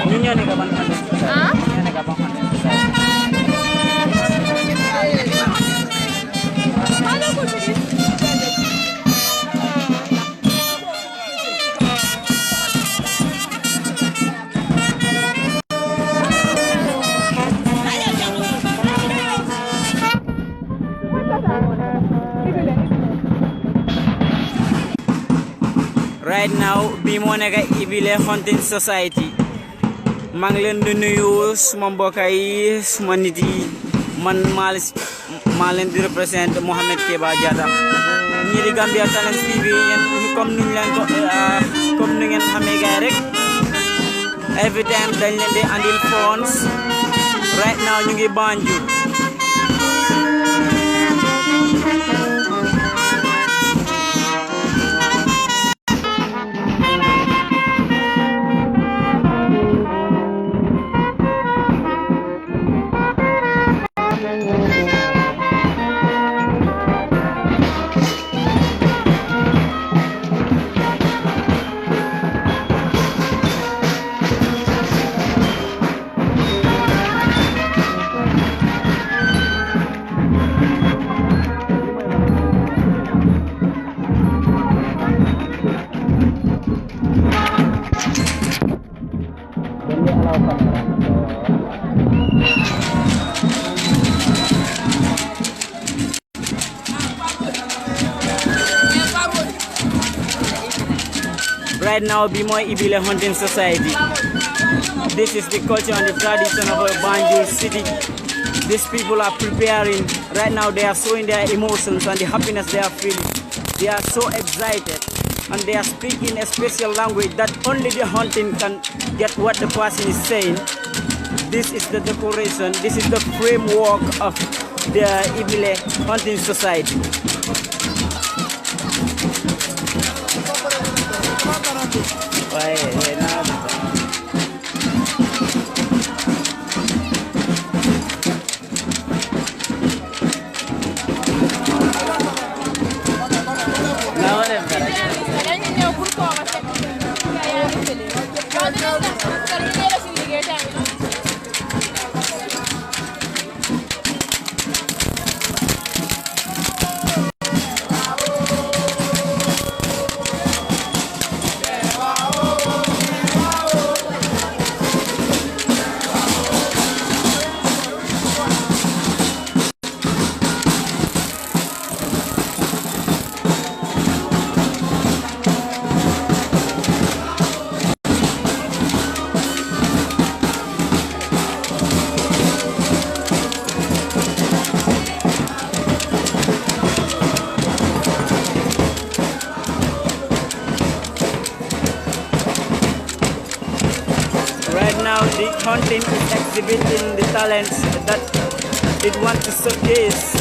Ninyo ni kapan hunting society? Ah? Ninyo ni kapan hunting society? Hello, good morning. Right now, bi mo nekk Ibile Hunting Society. maa ngi leen di nuyu suma mbokk yi suma nit yi man maa leen di represent Mohamed Keba Jatta ñi di Gambia Talents TV yéen comme nuñ leen ko comme nu ngeen xamee gaay rek every time dañ leen di andil phones right now ñu ngi Banjul. Right now, Bimoy Ibile Hunting Society. This is the culture and the tradition of our Banjul city. These people are preparing. Right now, they are showing their emotions and the happiness they are feeling. They are so excited. And they are speaking a special language that only the hunting can get what the person is saying. This is the decoration. This is the framework of the Ibile Hunting Society. The hunting is exhibiting the talents that it wants to showcase.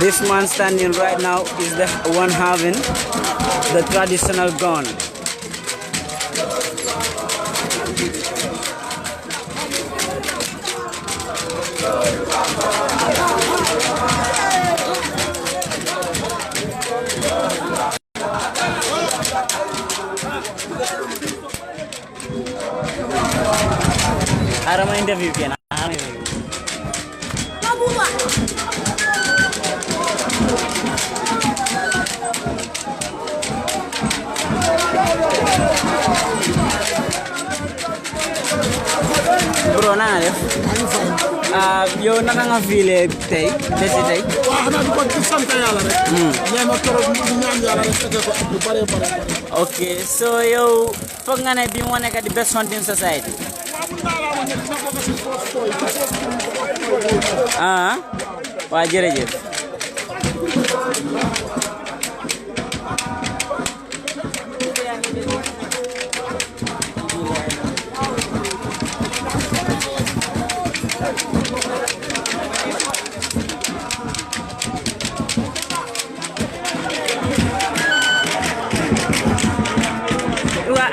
This man standing right now is the one having the traditional gun. interview kena. Bro, na def? Yo naka nga feel tay? Besi tay? Wa xana du ko ci sante yalla rek. Ñema torop ñu ñaan yalla rek fekk ko lu bare bare. Okay, so yo foog nga ne bi mo nekk di best hunting society. Waa jërëjëf.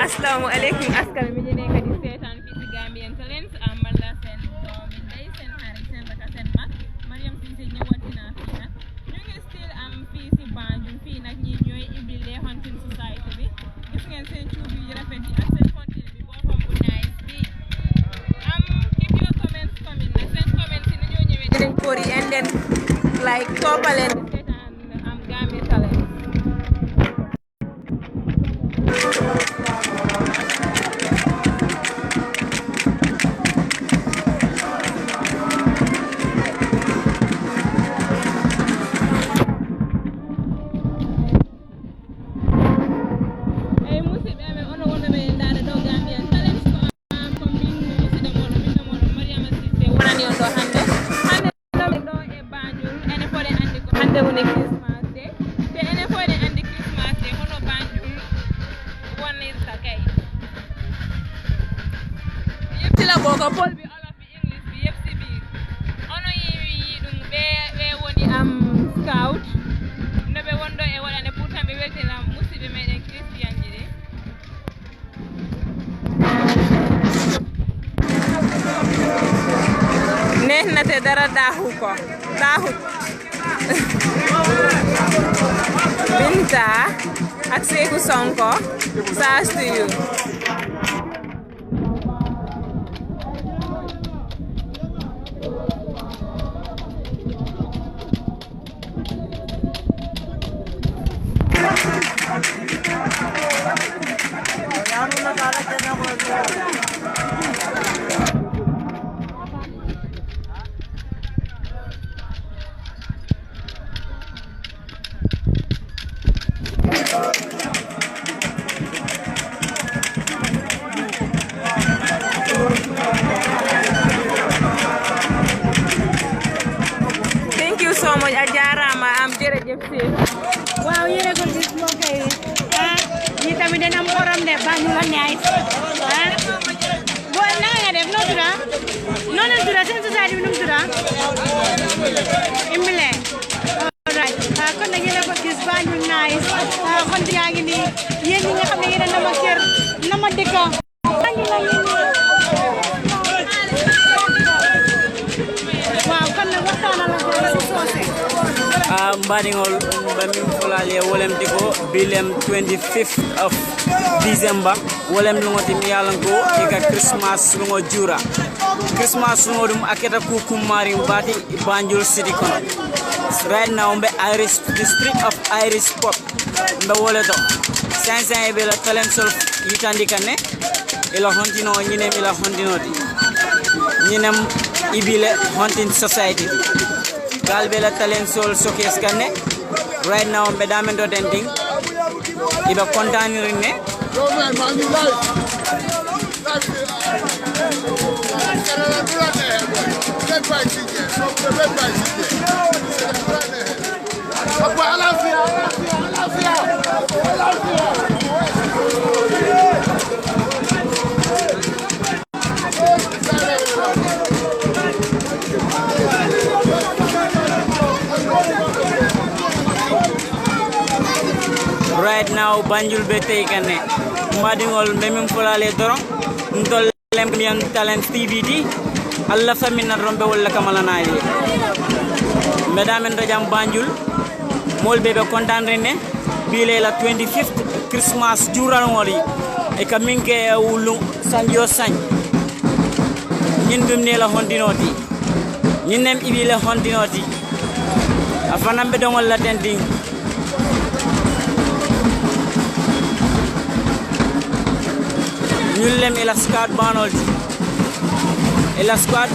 Assalamu alaikum askan mi ñu nekk di seetaan fii ci Gambian Talents man la seen doomi ndey seen xarit seen raka seen mag Mariam Cissé ñëwati naa fii nag ñu ngi still am fii ci Banjul fii nag ñi ñooy ibile hunting society bi gis ngeen seen cuub yu rafet yi ak seen hunting bi boppam bu nice bi keep your comments coming nag seen comments yi ñoo ñëwee dinañ ko ri and then like toppaleen di seetaan Gambian Talents. Boko pol bi olof bi English bi yëpp si biir ono yi ɗum ɓe woni scout no ɓe wonɗo e waɗande pour tan ɓe weltina musidɓe meɗen christian ji ɗi nehnate dara dahut Binta ak Seku Sonko saas to you. Thank you so much ajarama jërëjëf si waaw yéen a ko gis moo koy ñi tamit dañ am xorom de Banjul la nice boo naka nga def noo tudda noo leen tudda seen société bi nu mu tudda Imbile alright kon nag yéen a ko gis Banjul nice kon yaa ngi nii yéen ñi nga xam ne yéen a nama kër nama dëkka Banjul la yéen waaw kon nag waxtaanal la si soose Mbaɗigol mbami fulale wolem tiko bilem 25th of December wolem lungoti mi yalan ko eka Christmas lungo jura Christmas lungo dum aketa ku kumari mbati Banjul city kono right now mbe Irish district of Irish pop mbe woleto sensen e bela talent sol yitandi kanne ila hontino nyinem ila hondinoti nyinem ibile hunting society galbela talent soul showcase kanne right now be damen do denting iba contane ne right now Banjul be tay kanne madingol memim fulale doron ndol Gambian Talent TV di alla famina rombe wala kamala nayi mesdames et messieurs Banjul mol bebe contane ne bile la 25th Christmas jural ngori e kaminke wulu sanjo sañ ñin dum ne la hondinoti ñin nem ibi la hondinoti afanam be dongol la tending ñullem ila squad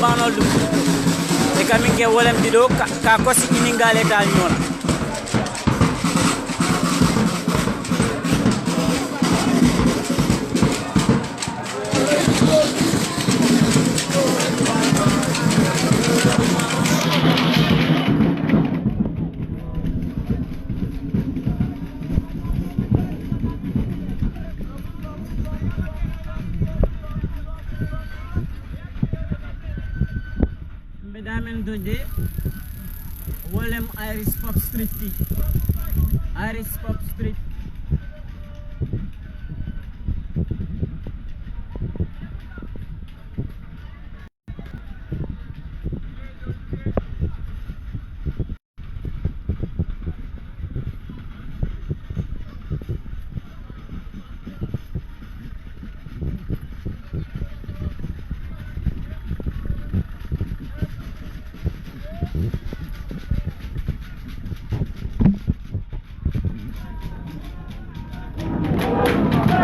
banol e kamin ke wolem dido ka kosi iningale tal ñona Today, Willem Irish Pop Street tea. Irish Pop Street.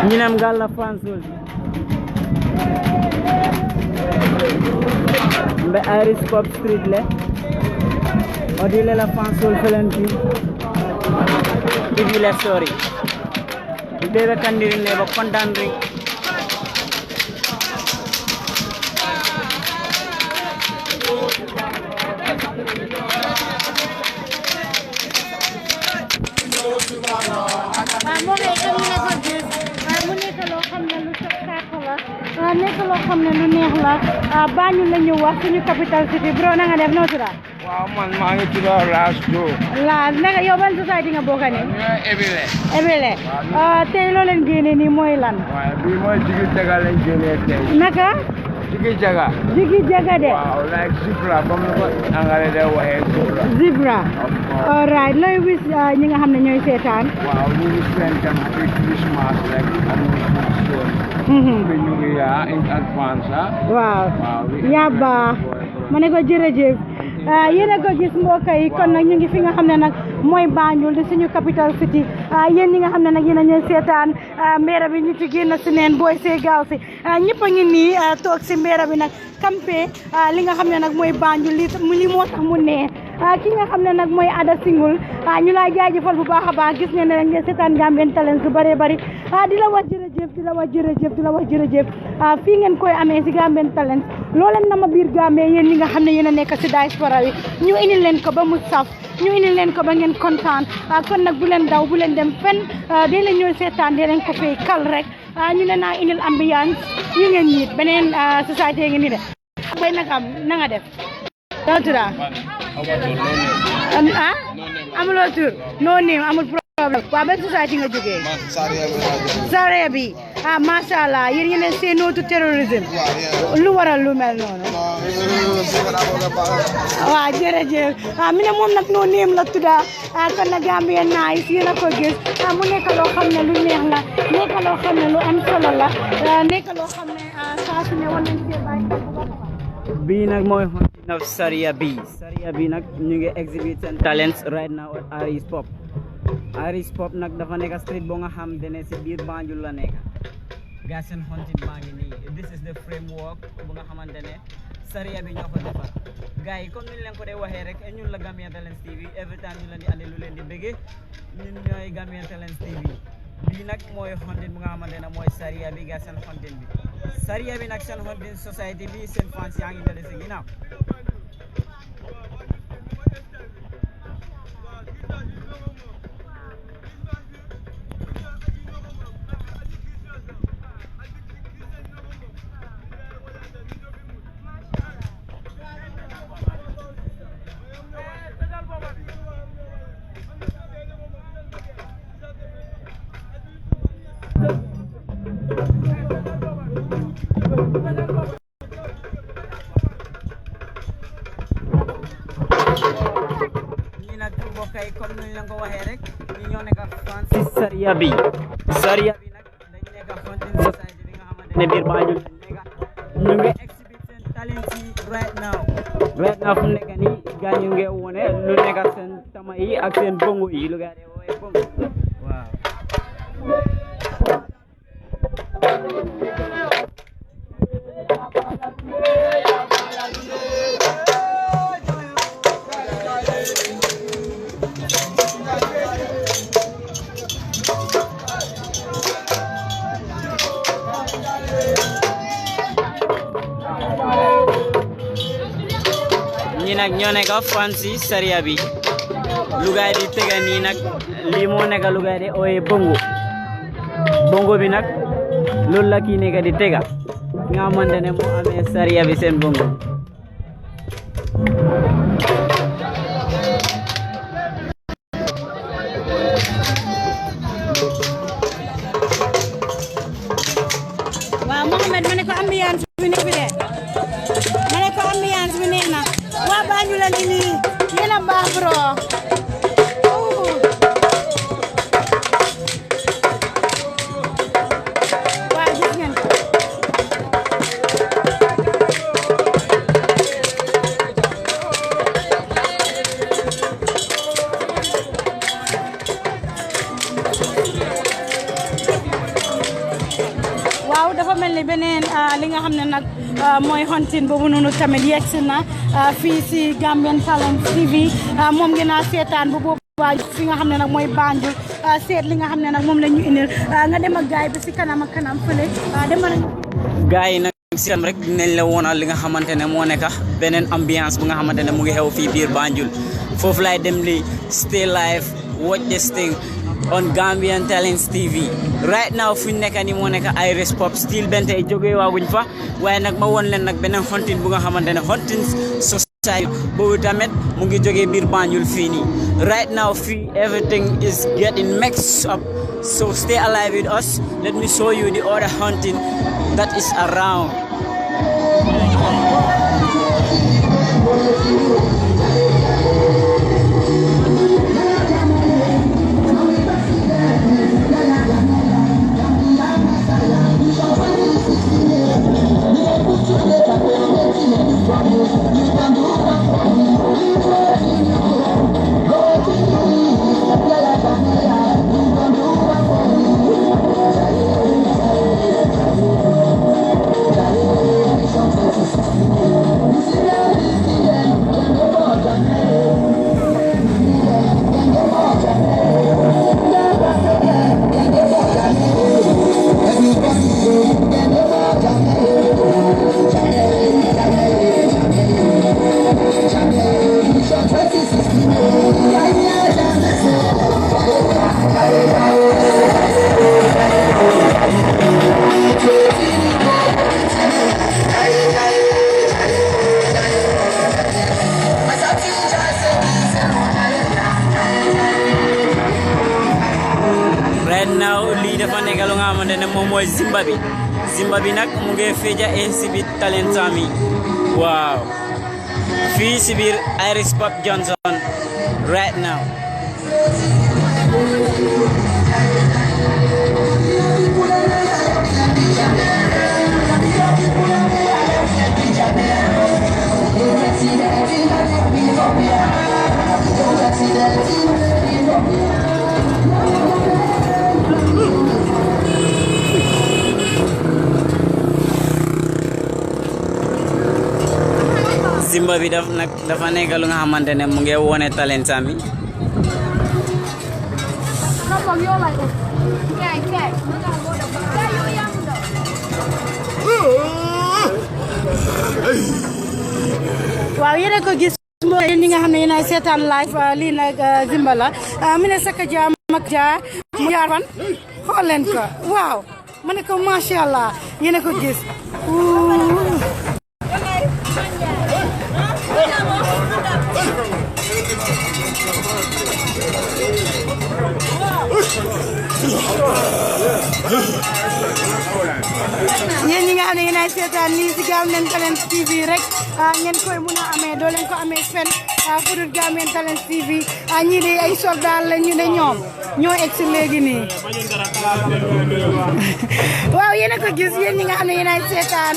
Ñinam galla Banjul mbe Irish Pop Street le odile la Banjul felenti ibile story bebe kandirin ne ba kontan ring nekk loo xam ne lu neex la Banjul la ñu wax suñu capital city bro na nga def noo tudd waaw man maa ngi tudd Laas naka yow ban society nga bokk ne Ebele tey loo leen génne nii mooy lan waaw bii mooy Jigi Jaga lañ génne tey naka Jigi Jaga de waaw like zebra comme ni ko angale de waxee zebra alright looy wis ñi nga xam ne ñooy seetaan waaw ñu ngi seen tam happy Christmas rek am ñu ngi yaa in advance waaw yaa baax ma ne ko jërëjëf yéen a ko gis mbokk yi kon nag ñu ngi fi nga xam ne nag mooy Banjul di suñu capital city yéen ñi nga xam ne nag yéen a ñuy seetaan mbeera bi ñu ci génn si neen booy see gaaw si ñëpp a ngi nii toog si mbeera bi nag campé li nga xam ne nag mooy Banjul li moo tax mu nee ki nga xam ne nag mooy Ada Singul ñu laa jaajëfal bu baax a baax gis ngeen ne nag ngeen seetaan Gambian Talents lu bëree bëri di la wax jërëjëf fii ngeen koy amee si Gambian Talents loo leen na ma biir Gambie yéen ñi nga xam ne yéen a nekk si diaspora bi ñu indil leen ko ba mu saf ñu indil leen ko ba ngeen kontaan kon nag bu leen daw bu leen dem fenn dee leen ñooy seetaan dee leen ko fay kal rek ñu ne naa indil ambiance yi ngeen ñiit beneen société ngi ni de bay nag am na nga def doo tudd amuloo tur noo néew amul problème waaw ban société nga jógee Zaria bi macha allah yéen yéen seen nootu terrorisme lu waral lu mel noonu waaw jërëjëf mi ne moom nag noo néew la tudda kon nag Gambian nice yéen a ko gis mu nekk loo xam ne lu neex la nekk loo xam ne lu am solo la nekk loo xam ne saa su ne war nañ cee bàyyi bii nag mooy hunting of Saria bi nag ñu ngi exhibit seen talents right now at Irish Pop nag dafa nekk street boo nga xam ne si biir Banjul la nekk gaa seen hunting baa ngi nii this is the framework bu nga xamante ne Saria bi ñoo ko defar gars yi comme ni leen ko dee waxee rek ñun la Gambian Talents TV every time ñu leen di andi lu leen di bëggee ñun ñooy Gambian Talents TV bii nag mooy hunting bu nga xamante ne mooy Saria bi gaa seen hunting bi Saria bi nag seen hunting society bi seen fans yaa ngi dale si ginnaaw kay comme ni leen ko waxee rek ñi ñoo nekk Francis Saria bi nag dañ nekk hunting society bi nga xamante ne biir Banjul lañ nekk ñu ngi exhibit seen talent right now fu nekk nii gars ñu ngi wone lu nekk seen tama yi ak seen bongo yi lu gars yi wooye bongo waaw nag ñoo nekk fancy saria bi lu gaay di tega nii nag lii moo nekk lu gaay di ooye bongo bi nag loolu la kii nekk di tega nga xamante ne moo amee saria bi seen bongo waaw Mohamed ma ne ko ambiance bi nekk fi de ma ne ko ambiance bi neex na waa Banjul la nii yéen a baax bro waa gis ngeen ko waaw dafa mel ni beneen li nga xam ne nag mooy hunting boobu noonu tamit yegsi na fii si Gambian Talents TV moom ngeen a seetaan bu boobaa fi nga xam ne nag mooy Banjul seet li nga xam ne nag moom la ñu indil nga dem ak gaay bi si kanam ak kanam fële demal gaay yi nag si am rek dinañ la woonal li nga xamante ne moo nekk beneen ambiance bu nga xamante ne mu ngi xew fii biir Banjul foofu laay dem li stay live watch this thing on Gambian Talents TV right now fu ñu nekk ni moo nekk Iris Pop still bente jógee waaguñ fa waaye nag ma woon leen nag beneen hunting bu nga xamante ne hunting society boobu tamit mu ngi jógee biir Banjul fii nii right now fii everything is getting mixed up so stay alive with us let me show you the other hunting that is around Zimba bi nag mu ngi feeja exhibit talent sami waaw fii si biir Iris Pop Johnson right now Zimba bi dafa nekk lu nga xamante ne mu ngi wone talent sami waaw yéen ko gis ñi nga xam ne yéen ay seetaan live lii nag Zimba la mu ne saka jaam ak jaa mu jaar fan xool leen ko waaw ma ne ko macha allah yéen ko gis yéen ñi nga xam ne yéen ay seetaan lii si Gambian Talents TV rek ngeen koy mun a amee doo leen ko amee fenn fudut Gambian Talents TV ñi di ay soldat la ñu ne ñoom ñoo egsi léegi nii waaw yéen a ko gis yéen ñi nga xam ne yéen ay seetaan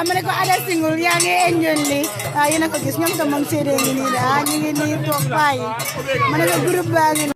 ma ne ko Ada Singul yaa ngi enjoy li yéen a ko gis ñoom tam moom seede ngi nii de ñu ngi nii toog bàyyi ma ne ko groupe baa ngi